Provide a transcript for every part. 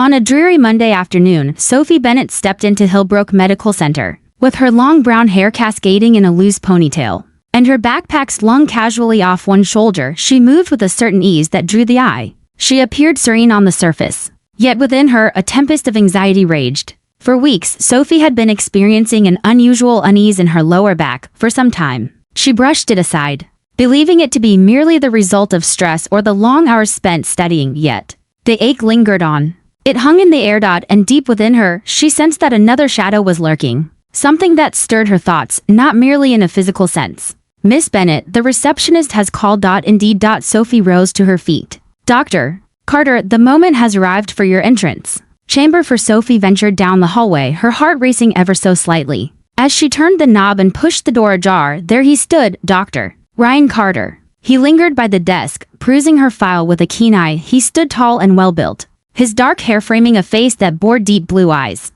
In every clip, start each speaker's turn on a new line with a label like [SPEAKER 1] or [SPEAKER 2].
[SPEAKER 1] On a dreary Monday afternoon, Sophie Bennett stepped into Hillbrook Medical Center, with her long brown hair cascading in a loose ponytail, and her backpack slung casually off one shoulder. She moved with a certain ease that drew the eye. She appeared serene on the surface, yet within her a tempest of anxiety raged. For weeks, Sophie had been experiencing an unusual unease in her lower back. For some time, she brushed it aside, believing it to be merely the result of stress or the long hours spent studying. Yet the ache lingered on. It hung in the air. And deep within her, she sensed that another shadow was lurking, something that stirred her thoughts, not merely in a physical sense. "Miss Bennett, the receptionist has called. Indeed. Sophie rose to her feet. "Dr. Carter, the moment has arrived for your entrance." Chamber for Sophie ventured down the hallway, her heart racing ever so slightly. As she turned the knob and pushed the door ajar, there he stood, Dr. Ryan Carter. He lingered by the desk, perusing her file with a keen eye. He stood tall and well-built, his dark hair framing a face that bore deep blue eyes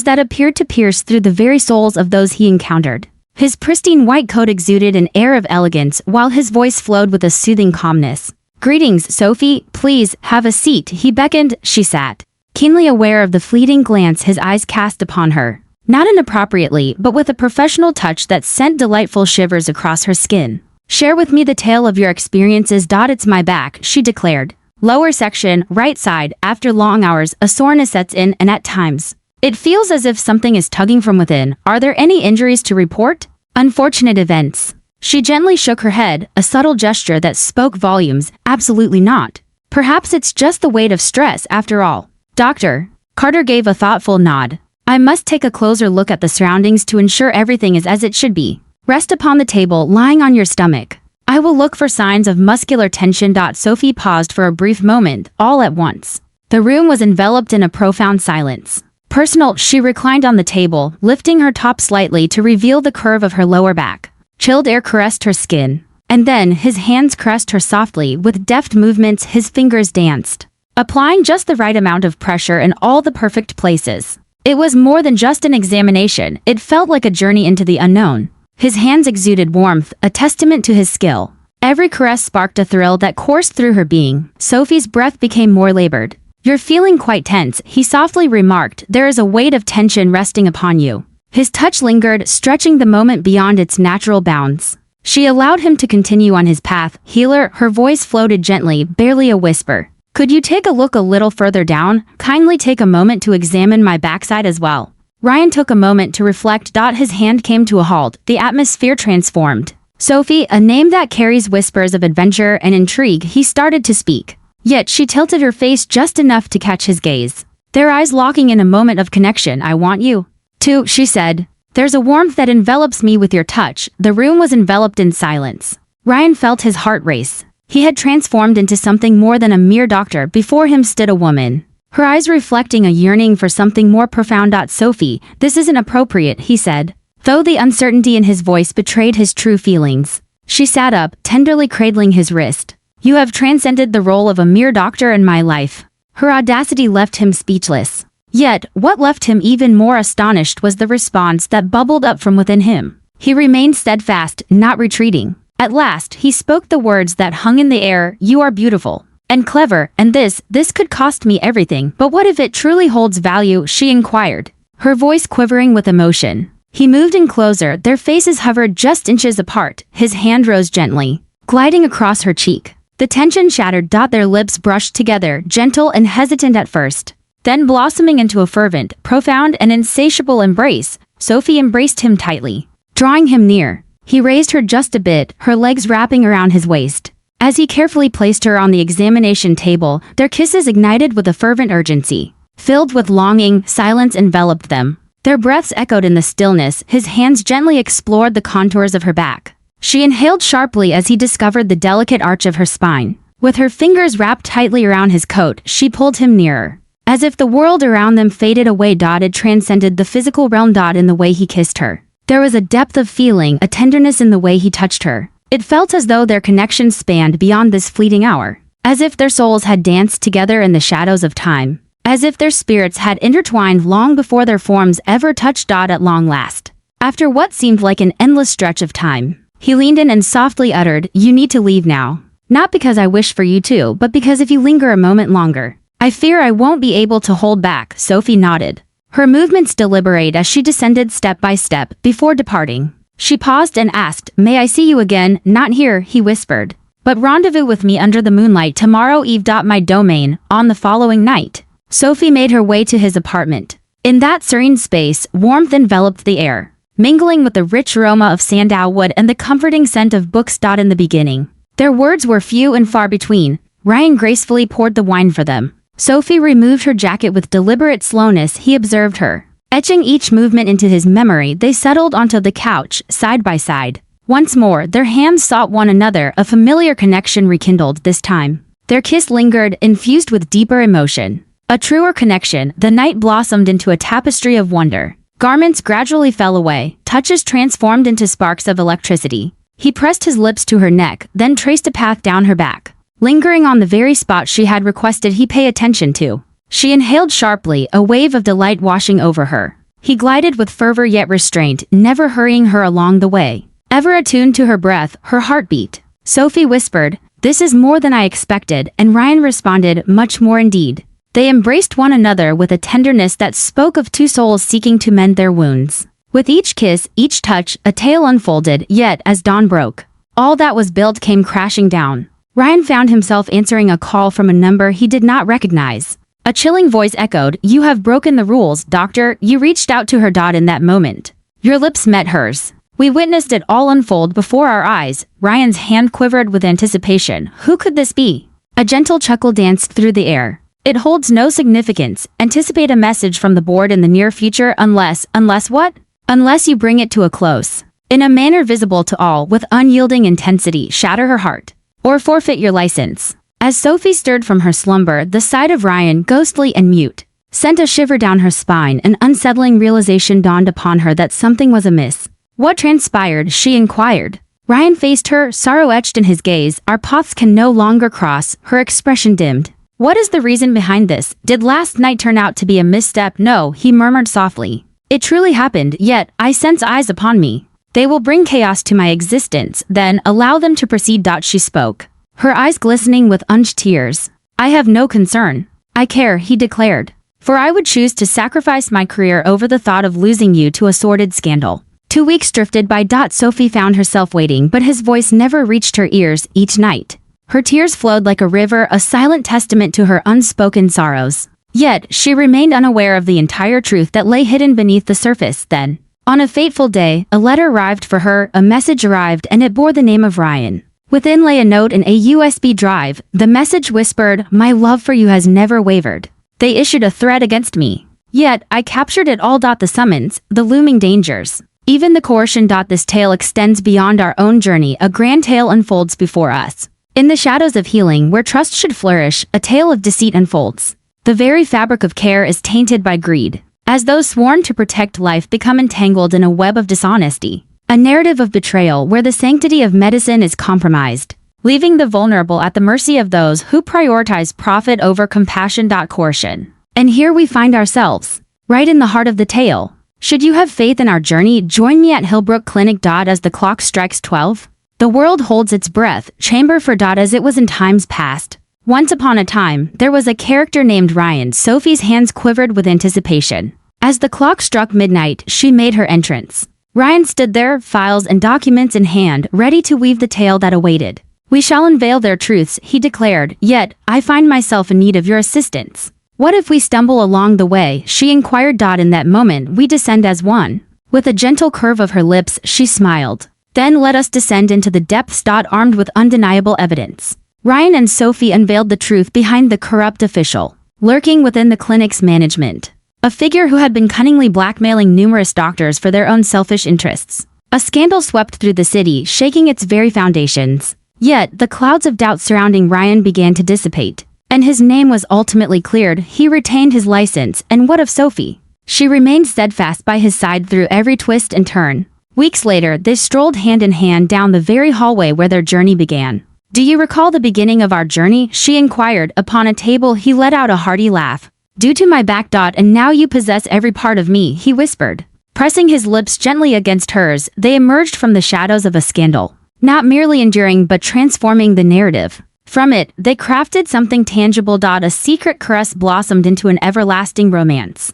[SPEAKER 1] that appeared to pierce through the very souls of those he encountered. His pristine white coat exuded an air of elegance, while his voice flowed with a soothing calmness. "Greetings, Sophie. Please, have a seat," he beckoned. She sat, keenly aware of the fleeting glance his eyes cast upon her, not inappropriately, but with a professional touch that sent delightful shivers across her skin. "Share with me the tale of your experiences. It's my back," she declared. "Lower section, right side. After long hours, a soreness sets in, and at times, it feels as if something is tugging from within. Are there any injuries to report? Unfortunate events?" She gently shook her head, a subtle gesture that spoke volumes. "Absolutely not. Perhaps it's just the weight of stress after all." Dr. Carter gave a thoughtful nod. "I must take a closer look at the surroundings to ensure everything is as it should be. Rest upon the table, lying on your stomach. I will look for signs of muscular tension." Sophie paused for a brief moment. All at once, the room was enveloped in a profound silence. Personal, she reclined on the table, lifting her top slightly to reveal the curve of her lower back. Chilled air caressed her skin, and then his hands caressed her softly. With deft movements, his fingers danced, applying just the right amount of pressure in all the perfect places. It was more than just an examination. It felt like a journey into the unknown. His hands exuded warmth, a testament to his skill. Every caress sparked a thrill that coursed through her being. Sophie's breath became more labored. "You're feeling quite tense," he softly remarked. "There is a weight of tension resting upon you." His touch lingered, stretching the moment beyond its natural bounds. She allowed him to continue on his path. "Healer," her voice floated gently, barely a whisper. "Could you take a look a little further down? Kindly take a moment to examine my backside as well." Ryan took a moment to reflect. His hand came to a halt, the atmosphere transformed. "Sophie, a name that carries whispers of adventure and intrigue." He started to speak, yet she tilted her face just enough to catch his gaze, their eyes locking in a moment of connection. "I want you to," she said. "There's a warmth that envelops me with your touch." The room was enveloped in silence. Ryan felt his heart race. He had transformed into something more than a mere doctor. Before him stood a woman, her eyes reflecting a yearning for something more profound. "Sophie, this isn't appropriate," he said, though the uncertainty in his voice betrayed his true feelings. She sat up, tenderly cradling his wrist. "You have transcended the role of a mere doctor in my life." Her audacity left him speechless. Yet, what left him even more astonished was the response that bubbled up from within him. He remained steadfast, not retreating. At last, he spoke the words that hung in the air. "You are beautiful and clever, and this could cost me everything. But what if it truly holds value?" she inquired, her voice quivering with emotion. He moved in closer, their faces hovered just inches apart. His hand rose gently, gliding across her cheek. The tension shattered. Their lips brushed together, gentle and hesitant at first, then blossoming into a fervent, profound and insatiable embrace. Sophie embraced him tightly, drawing him near. He raised her just a bit, her legs wrapping around his waist. As he carefully placed her on the examination table, their kisses ignited with a fervent urgency. Filled with longing, silence enveloped them. Their breaths echoed in the stillness. His hands gently explored the contours of her back. She inhaled sharply as he discovered the delicate arch of her spine. With her fingers wrapped tightly around his coat, she pulled him nearer, as if the world around them faded away. It transcended the physical realm. In the way he kissed her, there was a depth of feeling, a tenderness in the way he touched her. It felt as though their connection spanned beyond this fleeting hour, as if their souls had danced together in the shadows of time, as if their spirits had intertwined long before their forms ever touched. At long last, after what seemed like an endless stretch of time, he leaned in and softly uttered, "You need to leave now. Not because I wish for you to, but because if you linger a moment longer, I fear I won't be able to hold back, Sophie nodded. Her movements deliberate as she descended step by step before departing. She paused and asked, "May I see you again?" "Not here," he whispered. "But rendezvous with me under the moonlight tomorrow eve. My domain." On the following night, Sophie made her way to his apartment. In that serene space, warmth enveloped the air, mingling with the rich aroma of sandalwood and the comforting scent of books. In the beginning, their words were few and far between. Ryan gracefully poured the wine for them. Sophie removed her jacket with deliberate slowness. He observed her, etching each movement into his memory. They settled onto the couch, side by side. Once more, their hands sought one another, a familiar connection rekindled this time. Their kiss lingered, infused with deeper emotion. A truer connection. The night blossomed into a tapestry of wonder. Garments gradually fell away, touches transformed into sparks of electricity. He pressed his lips to her neck, then traced a path down her back, lingering on the very spot she had requested he pay attention to. She inhaled sharply, a wave of delight washing over her. He glided with fervor yet restraint, never hurrying her along the way, ever attuned to her breath, her heartbeat. Sophie whispered, "This is more than I expected," and Ryan responded, "Much more indeed." They embraced one another with a tenderness that spoke of two souls seeking to mend their wounds. With each kiss, each touch, a tale unfolded, yet as dawn broke, all that was built came crashing down. Ryan found himself answering a call from a number he did not recognize. A chilling voice echoed, "You have broken the rules, Doctor." You reached out to her. In that moment, your lips met hers. We witnessed it all unfold before our eyes. Ryan's hand quivered with anticipation. Who could this be? A gentle chuckle danced through the air. "It holds no significance. Anticipate a message from the board in the near future unless what? Unless you bring it to a close, in a manner visible to all, with unyielding intensity, shatter her heart, or forfeit your license." As Sophie stirred from her slumber, the sight of Ryan, ghostly and mute, sent a shiver down her spine. An unsettling realization dawned upon her that something was amiss. "What transpired?" she inquired. Ryan faced her, sorrow etched in his gaze. "Our paths can no longer cross." Her expression dimmed. "What is the reason behind this? Did last night turn out to be a misstep?" "No," he murmured softly. "It truly happened, yet I sense eyes upon me. They will bring chaos to my existence." "Then allow them to proceed." She spoke, her eyes glistening with unused tears. "I have no concern. I care," he declared. "For I would choose to sacrifice my career over the thought of losing you to a sordid scandal." 2 weeks drifted by. Sophie found herself waiting, but his voice never reached her ears. Each night, her tears flowed like a river, a silent testament to her unspoken sorrows. Yet, she remained unaware of the entire truth that lay hidden beneath the surface. Then, on a fateful day, a letter arrived for her. A message arrived, and it bore the name of Ryan. Within lay a note in a USB drive. The message whispered, "My love for you has never wavered. They issued a threat against me. Yet, I captured it all. The summons, the looming dangers, even the coercion. This tale extends beyond our own journey. A grand tale unfolds before us. In the shadows of healing, where trust should flourish, a tale of deceit unfolds. The very fabric of care is tainted by greed, as those sworn to protect life become entangled in a web of dishonesty. A narrative of betrayal where the sanctity of medicine is compromised, leaving the vulnerable at the mercy of those who prioritize profit over compassion. Coercion. And here we find ourselves, right in the heart of the tale. Should you have faith in our journey, join me at Hillbrook Clinic. As the clock strikes 12, the world holds its breath, chamber for. As it was in times past, once upon a time, there was a character named Ryan. Sophie's hands quivered with anticipation. As the clock struck midnight, she made her entrance. Ryan stood there, files and documents in hand, ready to weave the tale that awaited. "We shall unveil their truths," he declared, "yet I find myself in need of your assistance." "What if we stumble along the way?" she inquired. In that moment, we descend as one. With a gentle curve of her lips, she smiled. "Then let us descend into the depths. Armed with undeniable evidence, Ryan and Sophie unveiled the truth behind the corrupt official, lurking within the clinic's management. A figure who had been cunningly blackmailing numerous doctors for their own selfish interests. A scandal swept through the city, shaking its very foundations. Yet, the clouds of doubt surrounding Ryan began to dissipate, and his name was ultimately cleared. He retained his license, and what of Sophie? She remained steadfast by his side through every twist and turn. Weeks later, they strolled hand in hand down the very hallway where their journey began. "Do you recall the beginning of our journey?" she inquired. Upon a table, he let out a hearty laugh. "Due to my back. And now you possess every part of me," he whispered. Pressing his lips gently against hers, they emerged from the shadows of a scandal, not merely enduring but transforming the narrative. From it, they crafted something tangible. A secret caress blossomed into an everlasting romance.